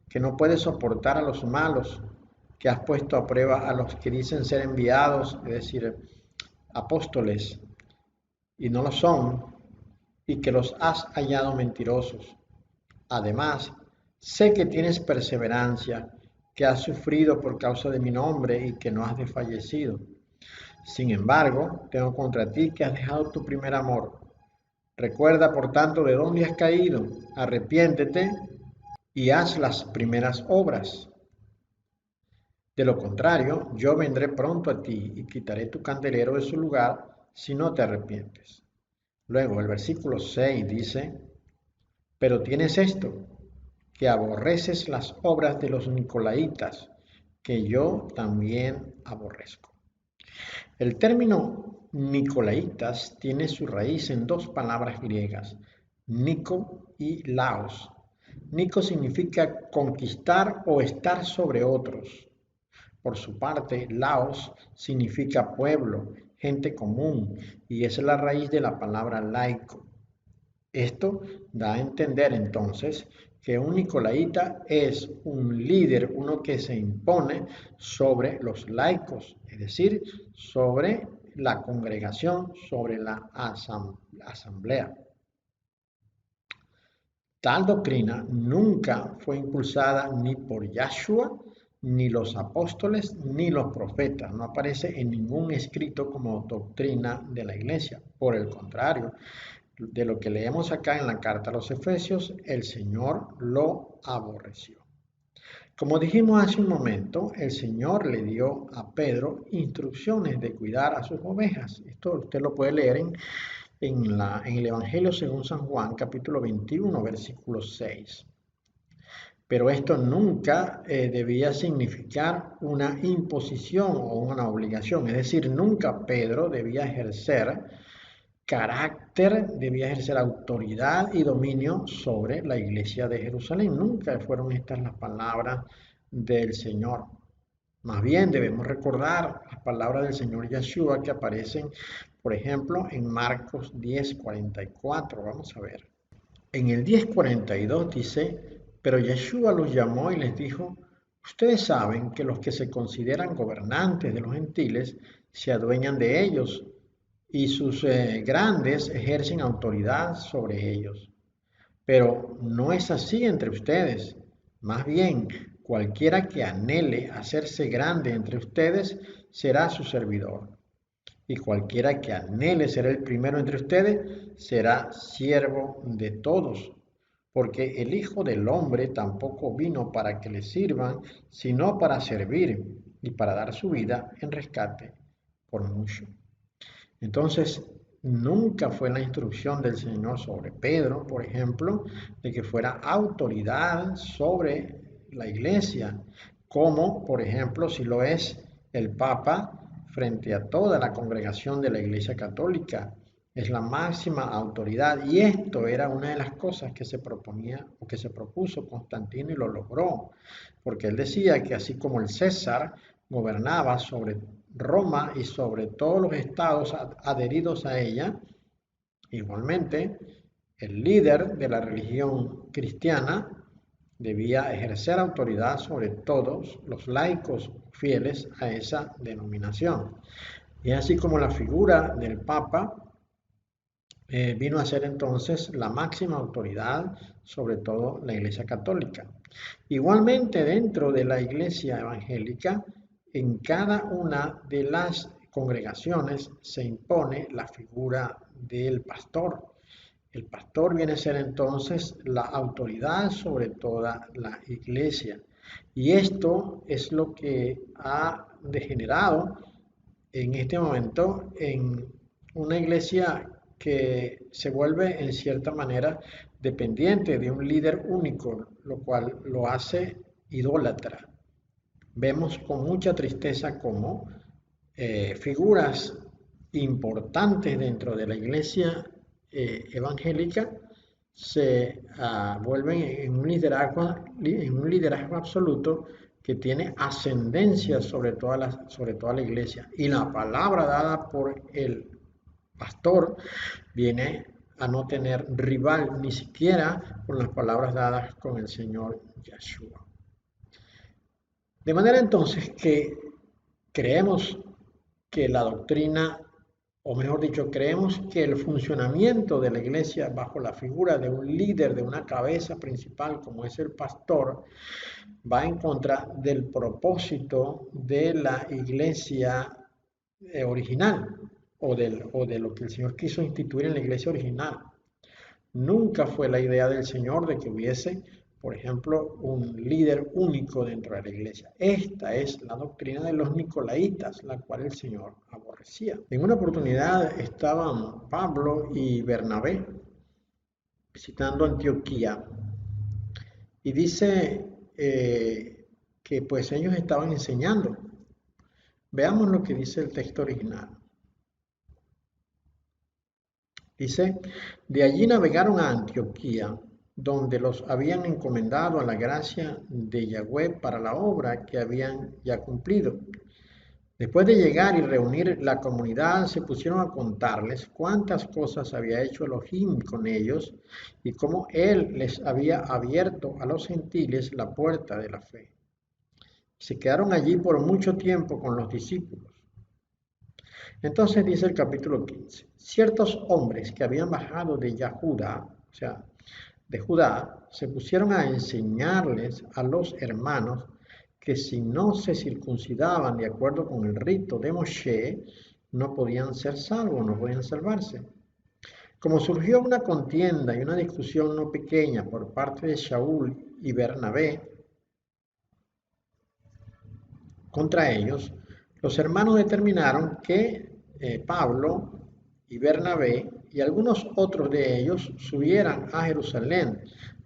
que no puedes soportar a los malos, que has puesto a prueba a los que dicen ser enviados, es decir, apóstoles, y no lo son, y que los has hallado mentirosos. Además, sé que tienes perseverancia, que has sufrido por causa de mi nombre y que no has desfallecido. Sin embargo, tengo contra ti que has dejado tu primer amor. Recuerda, por tanto, de dónde has caído, arrepiéntete y haz las primeras obras. De lo contrario, yo vendré pronto a ti y quitaré tu candelero de su lugar si no te arrepientes. Luego el versículo 6 dice, pero tienes esto, que aborreces las obras de los nicolaitas, que yo también aborrezco. El término nicolaitas tiene su raíz en 2 palabras griegas, Nico y Laos. Nico significa conquistar o estar sobre otros. Por su parte, Laos significa pueblo, gente común, y es la raíz de la palabra laico. Esto da a entender entonces que un nicolaíta es un líder, uno que se impone sobre los laicos, es decir, sobre la congregación, sobre la asamblea. Tal doctrina nunca fue impulsada ni por Yahshua, ni los apóstoles, ni los profetas. No aparece en ningún escrito como doctrina de la iglesia. Por el contrario, de lo que leemos acá en la carta a los Efesios, el Señor lo aborreció. Como dijimos hace un momento, el Señor le dio a Pedro instrucciones de cuidar a sus ovejas. Esto usted lo puede leer en el Evangelio según San Juan, capítulo 21, versículo 6. Pero esto nunca debía significar una imposición o una obligación. Es decir, nunca Pedro debía ejercer carácter, debía ejercer autoridad y dominio sobre la iglesia de Jerusalén. Nunca fueron estas las palabras del Señor. Más bien debemos recordar las palabras del Señor Yeshua que aparecen, por ejemplo, en Marcos 10:44. Vamos a ver. En el 10:42 dice, pero Yeshua los llamó y les dijo, ustedes saben que los que se consideran gobernantes de los gentiles se adueñan de ellos y sus grandes ejercen autoridad sobre ellos. Pero no es así entre ustedes. Más bien, cualquiera que anhele hacerse grande entre ustedes será su servidor. Y cualquiera que anhele ser el primero entre ustedes será siervo de todos. Porque el Hijo del Hombre tampoco vino para que le sirvan, sino para servir y para dar su vida en rescate por mucho. Entonces, nunca fue la instrucción del Señor sobre Pedro, por ejemplo, de que fuera autoridad sobre la iglesia, como, por ejemplo, si lo es el Papa frente a toda la congregación de la Iglesia Católica. Es la máxima autoridad y esto era una de las cosas que se proponía o que se propuso Constantino y lo logró, porque él decía que así como el César gobernaba sobre Roma y sobre todos los estados adheridos a ella, igualmente el líder de la religión cristiana debía ejercer autoridad sobre todos los laicos fieles a esa denominación. Y así como la figura del Papa vino a ser entonces la máxima autoridad sobre todo la Iglesia Católica. Igualmente dentro de la Iglesia Evangélica, en cada una de las congregaciones se impone la figura del pastor. El pastor viene a ser entonces la autoridad sobre toda la iglesia. Y esto es lo que ha degenerado en este momento en una iglesia que se vuelve en cierta manera dependiente de un líder único, lo cual lo hace idólatra. Vemos con mucha tristeza cómo figuras importantes dentro de la iglesia evangélica se vuelven en un liderazgo absoluto que tiene ascendencia sobre toda la iglesia. Y la palabra dada por el pastor viene a no tener rival ni siquiera con las palabras dadas con el Señor Yeshua. De manera entonces que creemos que la doctrina, o mejor dicho, creemos que el funcionamiento de la iglesia bajo la figura de un líder, de una cabeza principal como es el pastor, va en contra del propósito de la iglesia original o de lo que el Señor quiso instituir en la iglesia original. Nunca fue la idea del Señor de que hubiese, por ejemplo, un líder único dentro de la iglesia. Esta es la doctrina de los nicolaitas, la cual el Señor aborrecía. En una oportunidad estaban Pablo y Bernabé visitando Antioquía y dice que pues ellos estaban enseñando. Veamos lo que dice el texto original. Dice, de allí navegaron a Antioquía, donde los habían encomendado a la gracia de Yahweh para la obra que habían ya cumplido. Después de llegar y reunir la comunidad, se pusieron a contarles cuántas cosas había hecho Elohim con ellos y cómo él les había abierto a los gentiles la puerta de la fe. Se quedaron allí por mucho tiempo con los discípulos. Entonces dice el capítulo 15, ciertos hombres que habían bajado de Yahuda, o sea, de Judá, se pusieron a enseñarles a los hermanos que si no se circuncidaban de acuerdo con el rito de Moshe, no podían ser salvos, no podían salvarse. Como surgió una contienda y una discusión no pequeña por parte de Shaul y Bernabé contra ellos, los hermanos determinaron que Pablo y Bernabé y algunos otros de ellos subieran a Jerusalén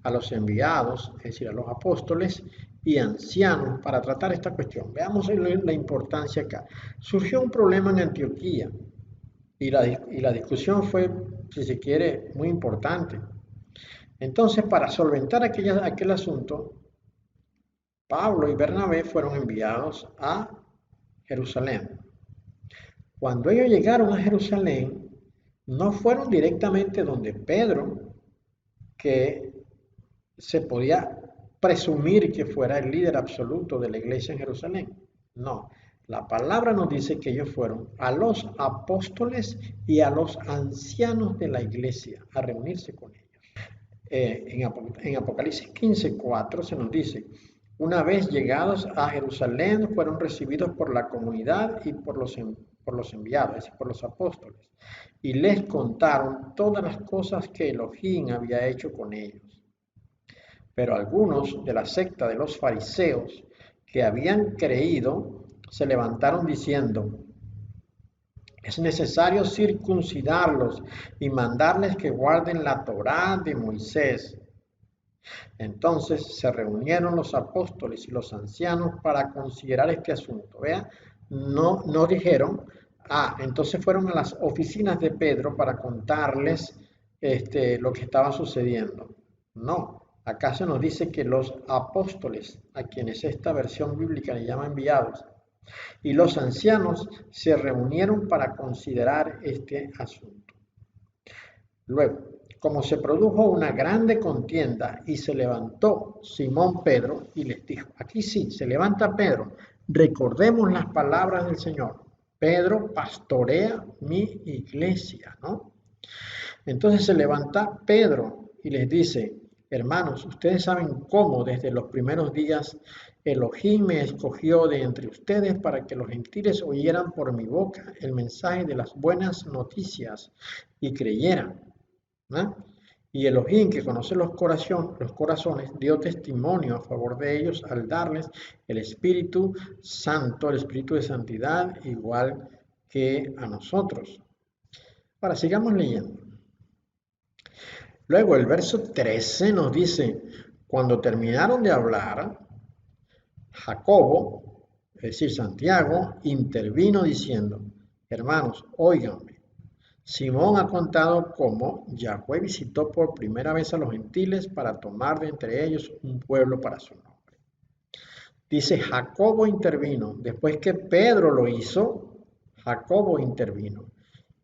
a los enviados, es decir, a los apóstoles y ancianos para tratar esta cuestión. Veamos la importancia acá. Surgió un problema en Antioquía y la discusión fue, si se quiere, muy importante. Entonces, para solventar aquel asunto, Pablo y Bernabé fueron enviados a Jerusalén. Cuando ellos llegaron a Jerusalén, no fueron directamente donde Pedro, que se podía presumir que fuera el líder absoluto de la iglesia en Jerusalén. No, La palabra nos dice que ellos fueron a los apóstoles y a los ancianos de la iglesia a reunirse con ellos. En Apocalipsis 15:4 se nos dice, una vez llegados a Jerusalén fueron recibidos por la comunidad y por los enviados, es decir, por los apóstoles, y les contaron todas las cosas que Elohim había hecho con ellos. Pero algunos de la secta de los fariseos que habían creído se levantaron diciendo, es necesario circuncidarlos y mandarles que guarden la Torá de Moisés. Entonces se reunieron los apóstoles y los ancianos para considerar este asunto. Vea, no dijeron, entonces fueron a las oficinas de Pedro para contarles lo que estaba sucediendo. No, acá se nos dice que los apóstoles, a quienes esta versión bíblica le llama enviados, y los ancianos se reunieron para considerar este asunto. Luego, como se produjo una grande contienda y se levantó Simón Pedro y les dijo, aquí sí, se levanta Pedro, recordemos las palabras del Señor, Pedro pastorea mi iglesia, ¿no? Entonces se levanta Pedro y les dice, hermanos, ustedes saben cómo desde los primeros días Elohim me escogió de entre ustedes para que los gentiles oyeran por mi boca el mensaje de las buenas noticias y creyeran. ¿No? Y Elohim, que conoce los corazones, dio testimonio a favor de ellos al darles el Espíritu Santo, el Espíritu de santidad, igual que a nosotros. Ahora, sigamos leyendo. Luego el verso 13 nos dice, cuando terminaron de hablar, Jacobo, es decir, Santiago, intervino diciendo, hermanos, óiganme. Simón ha contado cómo Yahweh visitó por primera vez a los gentiles para tomar de entre ellos un pueblo para su nombre. Dice, Jacobo intervino. Después que Pedro lo hizo, Jacobo intervino.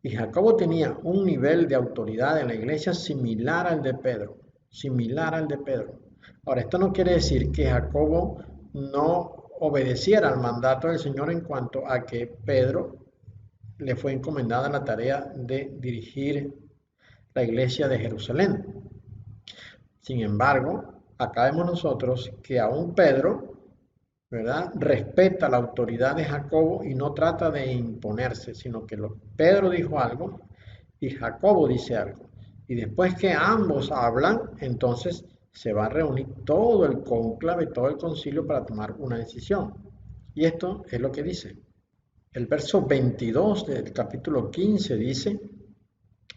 Y Jacobo tenía un nivel de autoridad en la iglesia similar al de Pedro. Similar al de Pedro. Ahora, esto no quiere decir que Jacobo no obedeciera al mandato del Señor en cuanto a que Pedro le fue encomendada la tarea de dirigir la iglesia de Jerusalén. Sin embargo, acá vemos nosotros que aún Pedro, ¿verdad?, respeta la autoridad de Jacobo y no trata de imponerse, sino que Pedro dijo algo y Jacobo dice algo. Y después que ambos hablan, entonces se va a reunir todo el cónclave, todo el concilio para tomar una decisión. Y esto es lo que dice. El verso 22 del capítulo 15 dice,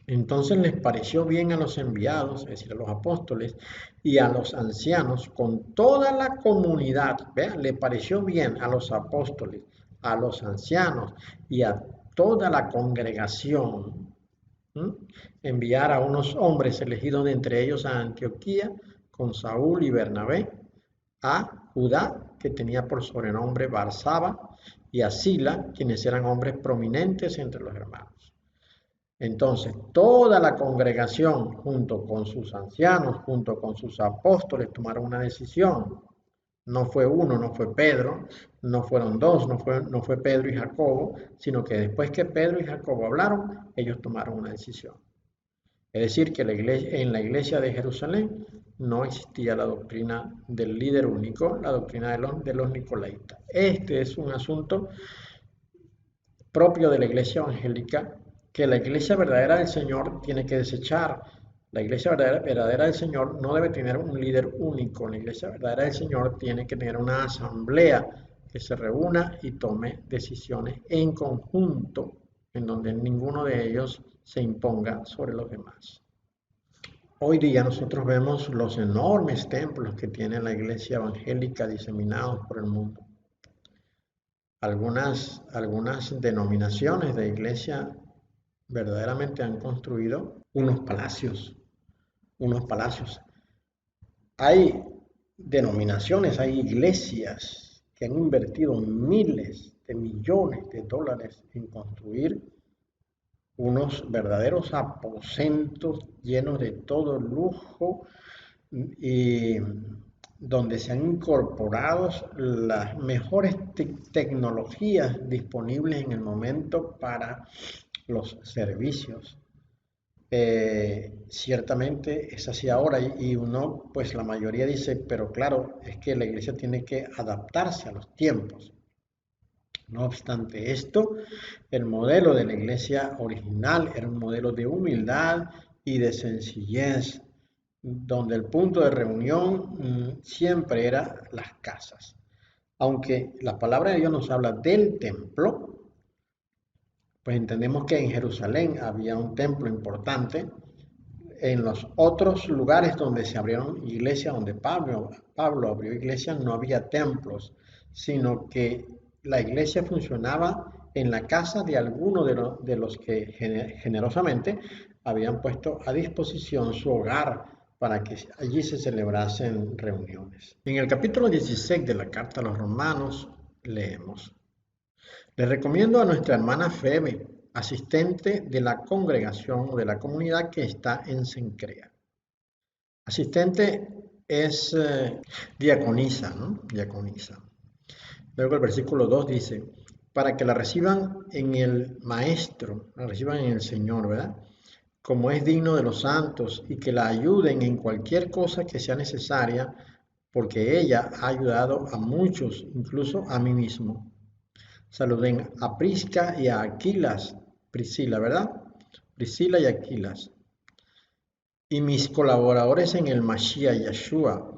entonces les pareció bien a los enviados, es decir, a los apóstoles, y a los ancianos, con toda la comunidad, ¿vean? Le pareció bien a los apóstoles, a los ancianos y a toda la congregación, enviar a unos hombres elegidos de entre ellos a Antioquía, con Saúl y Bernabé, a Judá, que tenía por sobrenombre Barsaba, y a Sila, quienes eran hombres prominentes entre los hermanos. Entonces, toda la congregación, junto con sus ancianos, junto con sus apóstoles, tomaron una decisión. No fue uno, no fue Pedro, no fueron dos, no fue Pedro y Jacobo, sino que después que Pedro y Jacobo hablaron, ellos tomaron una decisión. Es decir, que en la iglesia de Jerusalén no existía la doctrina del líder único, la doctrina de los nicolaitas. Este es un asunto propio de la iglesia evangélica que la iglesia verdadera del Señor tiene que desechar. La iglesia verdadera del Señor no debe tener un líder único. La iglesia verdadera del Señor tiene que tener una asamblea que se reúna y tome decisiones en conjunto, en donde ninguno de ellos se imponga sobre los demás. Hoy día nosotros vemos los enormes templos que tiene la iglesia evangélica diseminados por el mundo. Algunas denominaciones de iglesia verdaderamente han construido unos palacios. Hay denominaciones, hay iglesias que han invertido miles de millones de dólares en construir unos verdaderos aposentos llenos de todo lujo y donde se han incorporado las mejores tecnologías disponibles en el momento para los servicios. Ciertamente es así ahora y uno, pues la mayoría dice, pero claro, es que la iglesia tiene que adaptarse a los tiempos. No obstante esto, el modelo de la iglesia original era un modelo de humildad y de sencillez, donde el punto de reunión siempre era las casas. Aunque la palabra de Dios nos habla del templo, pues entendemos que en Jerusalén había un templo importante. En los otros lugares donde se abrieron iglesias, donde Pablo abrió iglesias, no había templos, sino que la iglesia funcionaba en la casa de alguno de los que generosamente habían puesto a disposición su hogar para que allí se celebrasen reuniones. En el capítulo 16 de la carta a los romanos leemos: le recomiendo a nuestra hermana Febe, asistente de la congregación o de la comunidad que está en Cencrea. Asistente es diaconisa, ¿no? Diaconisa. Luego el versículo 2 dice, para que la reciban en el Maestro, la reciban en el Señor, ¿verdad? Como es digno de los santos, y que la ayuden en cualquier cosa que sea necesaria, porque ella ha ayudado a muchos, incluso a mí mismo. Saluden a Prisca y a Aquilas, Priscila, ¿verdad? Priscila y Aquilas. Y mis colaboradores en el Mashiach Yeshua.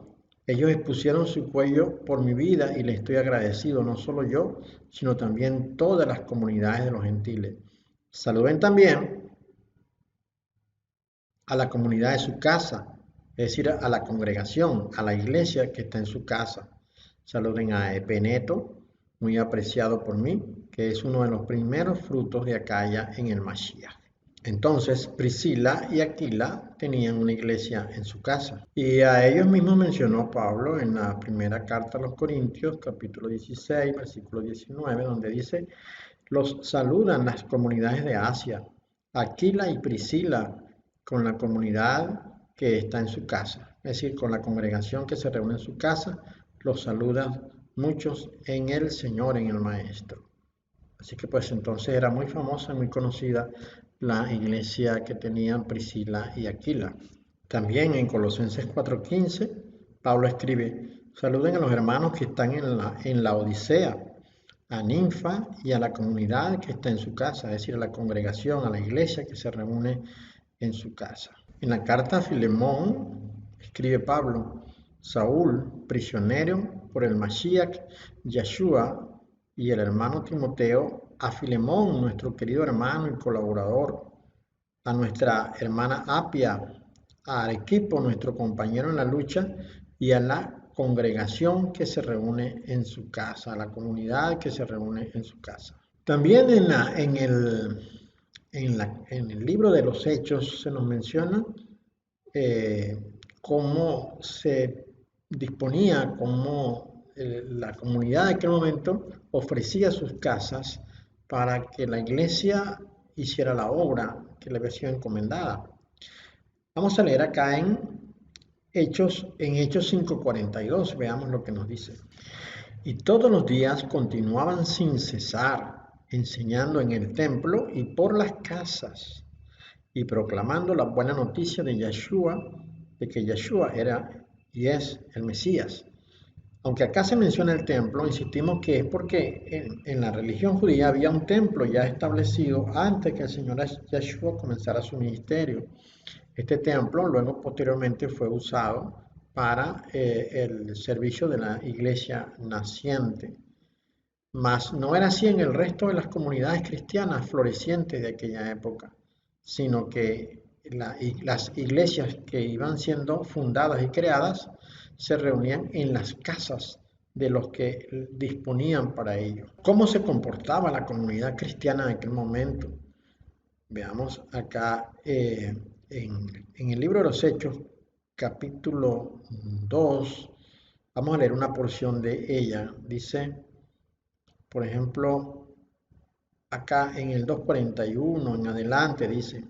Ellos expusieron su cuello por mi vida y les estoy agradecido, no solo yo, sino también todas las comunidades de los gentiles. Saluden también a la comunidad de su casa, es decir, a la congregación, a la iglesia que está en su casa. Saluden a Epeneto, muy apreciado por mí, que es uno de los primeros frutos de Acaya en el Mashiach. Entonces, Priscila y Aquila tenían una iglesia en su casa. Y a ellos mismos mencionó Pablo en la primera carta a los Corintios, capítulo 16, versículo 19, donde dice, los saludan las comunidades de Asia, Aquila y Priscila, con la comunidad que está en su casa, es decir, con la congregación que se reúne en su casa, los saludan muchos en el Señor, en el Maestro. Así que pues entonces era muy famosa, muy conocida la iglesia que tenían Priscila y Aquila. También en Colosenses 4:15, Pablo escribe, saluden a los hermanos que están en la Odisea, a Ninfa y a la comunidad que está en su casa, es decir, a la congregación, a la iglesia que se reúne en su casa. En la carta a Filemón, escribe Pablo, Saúl, prisionero por el Mashiach, Yeshua y el hermano Timoteo, a Filemón, nuestro querido hermano y colaborador, a nuestra hermana Apia, a Arequipo, nuestro compañero en la lucha, y a la congregación que se reúne en su casa, a la comunidad que se reúne en su casa. También en el libro de los Hechos se nos menciona cómo se disponía, cómo la comunidad de aquel momento ofrecía sus casas para que la iglesia hiciera la obra que le había sido encomendada. Vamos a leer acá en Hechos 5:42, veamos lo que nos dice. Y todos los días continuaban sin cesar, enseñando en el templo y por las casas, y proclamando la buena noticia de Yeshua, de que Yeshua era y es el Mesías. Aunque acá se menciona el templo, insistimos que es porque en la religión judía había un templo ya establecido antes que el Señor Yeshua comenzara su ministerio. Este templo luego posteriormente fue usado para el servicio de la iglesia naciente. Mas no era así en el resto de las comunidades cristianas florecientes de aquella época, sino que las iglesias que iban siendo fundadas y creadas se reunían en las casas de los que disponían para ello. ¿Cómo se comportaba la comunidad cristiana en aquel momento? Veamos acá en el libro de los Hechos, capítulo 2, vamos a leer una porción de ella. Dice, por ejemplo, acá en el 2:41 en adelante dice,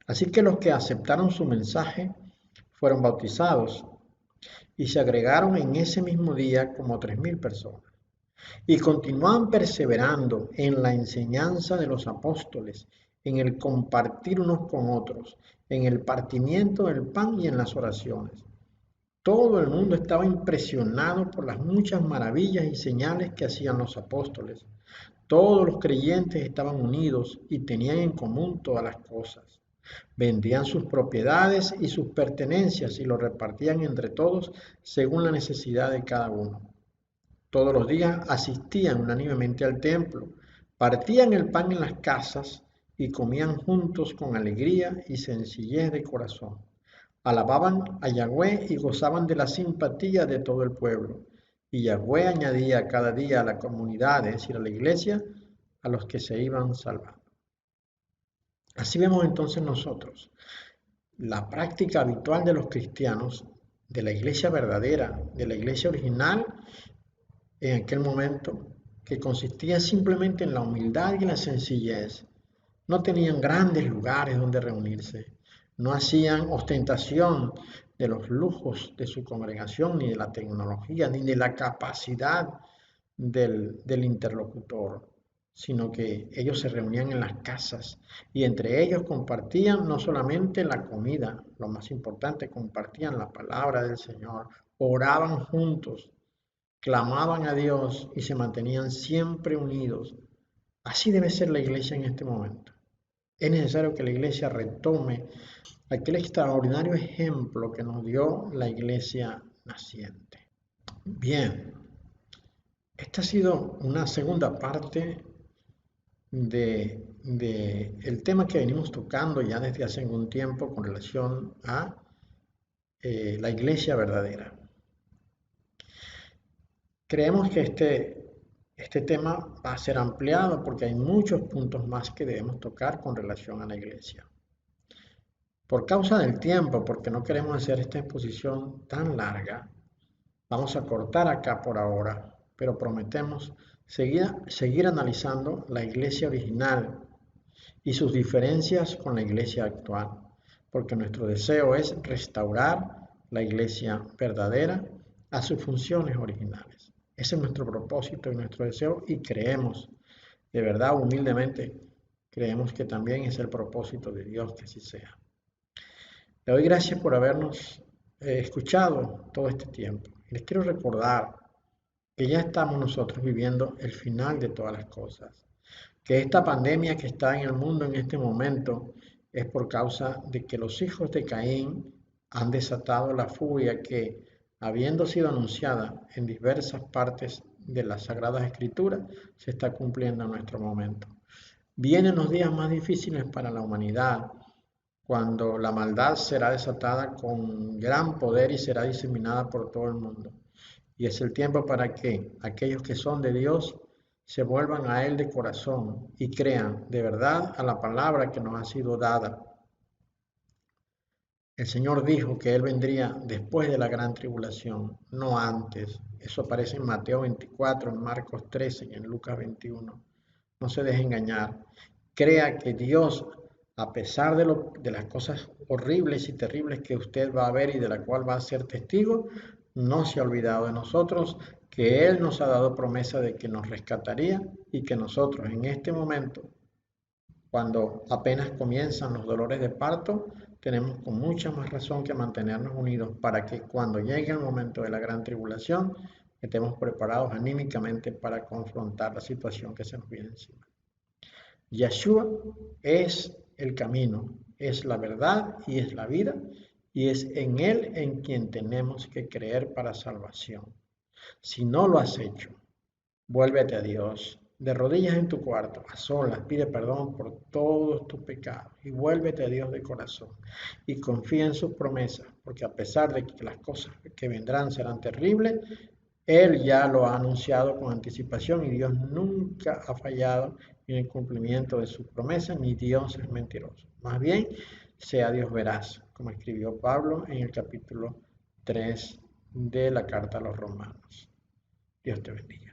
así que los que aceptaron su mensaje fueron bautizados y se agregaron en ese mismo día como 3.000 personas. Y continuaban perseverando en la enseñanza de los apóstoles, en el compartir unos con otros, en el partimiento del pan y en las oraciones. Todo el mundo estaba impresionado por las muchas maravillas y señales que hacían los apóstoles. Todos los creyentes estaban unidos y tenían en común todas las cosas. Vendían sus propiedades y sus pertenencias y lo repartían entre todos según la necesidad de cada uno. Todos los días asistían unánimemente al templo, partían el pan en las casas y comían juntos con alegría y sencillez de corazón. Alababan a Yahweh y gozaban de la simpatía de todo el pueblo. Y Yahweh añadía cada día a la comunidad, es decir, a la iglesia, a los que se iban salvando. Así vemos entonces nosotros la práctica habitual de los cristianos, de la iglesia verdadera, de la iglesia original, en aquel momento, que consistía simplemente en la humildad y la sencillez. No tenían grandes lugares donde reunirse, no hacían ostentación de los lujos de su congregación, ni de la tecnología, ni de la capacidad del interlocutor, sino que ellos se reunían en las casas y entre ellos compartían no solamente la comida, lo más importante, compartían la palabra del Señor, oraban juntos, clamaban a Dios y se mantenían siempre unidos. Así debe ser la iglesia en este momento. Es necesario que la iglesia retome aquel extraordinario ejemplo que nos dio la iglesia naciente. Bien, esta ha sido una segunda parte de el tema que venimos tocando ya desde hace algún tiempo con relación a la iglesia verdadera. Creemos que este tema va a ser ampliado porque hay muchos puntos más que debemos tocar con relación a la iglesia. Por causa del tiempo, porque no queremos hacer esta exposición tan larga, vamos a cortar acá por ahora, pero prometemos seguir analizando la iglesia original y sus diferencias con la iglesia actual, porque nuestro deseo es restaurar la iglesia verdadera a sus funciones originales. Ese es nuestro propósito y nuestro deseo y creemos, de verdad, humildemente, creemos que también es el propósito de Dios que así sea. Le doy gracias por habernos escuchado todo este tiempo. Les quiero recordar que ya estamos nosotros viviendo el final de todas las cosas, que esta pandemia que está en el mundo en este momento es por causa de que los hijos de Caín han desatado la furia que, habiendo sido anunciada en diversas partes de las Sagradas Escrituras, se está cumpliendo en nuestro momento. Vienen los días más difíciles para la humanidad, cuando la maldad será desatada con gran poder y será diseminada por todo el mundo. Y es el tiempo para que aquellos que son de Dios se vuelvan a Él de corazón y crean de verdad a la palabra que nos ha sido dada. El Señor dijo que Él vendría después de la gran tribulación, no antes. Eso aparece en Mateo 24, en Marcos 13 y en Lucas 21. No se deje engañar. Crea que Dios, a pesar de las cosas horribles y terribles que usted va a ver y de la cual va a ser testigo, no se ha olvidado de nosotros, que Él nos ha dado promesa de que nos rescataría y que nosotros en este momento, cuando apenas comienzan los dolores de parto, tenemos con mucha más razón que mantenernos unidos para que cuando llegue el momento de la gran tribulación, estemos preparados anímicamente para confrontar la situación que se nos viene encima. Yeshua es el camino, es la verdad y es la vida, y es en Él en quien tenemos que creer para salvación. Si no lo has hecho, vuélvete a Dios, de rodillas en tu cuarto, a solas, pide perdón por todos tus pecados y vuélvete a Dios de corazón y confía en sus promesas, porque a pesar de que las cosas que vendrán serán terribles, Él ya lo ha anunciado con anticipación y Dios nunca ha fallado en el cumplimiento de sus promesas, ni Dios es mentiroso. Más bien, sea Dios veraz, como escribió Pablo en el capítulo 3 de la carta a los Romanos. Dios te bendiga.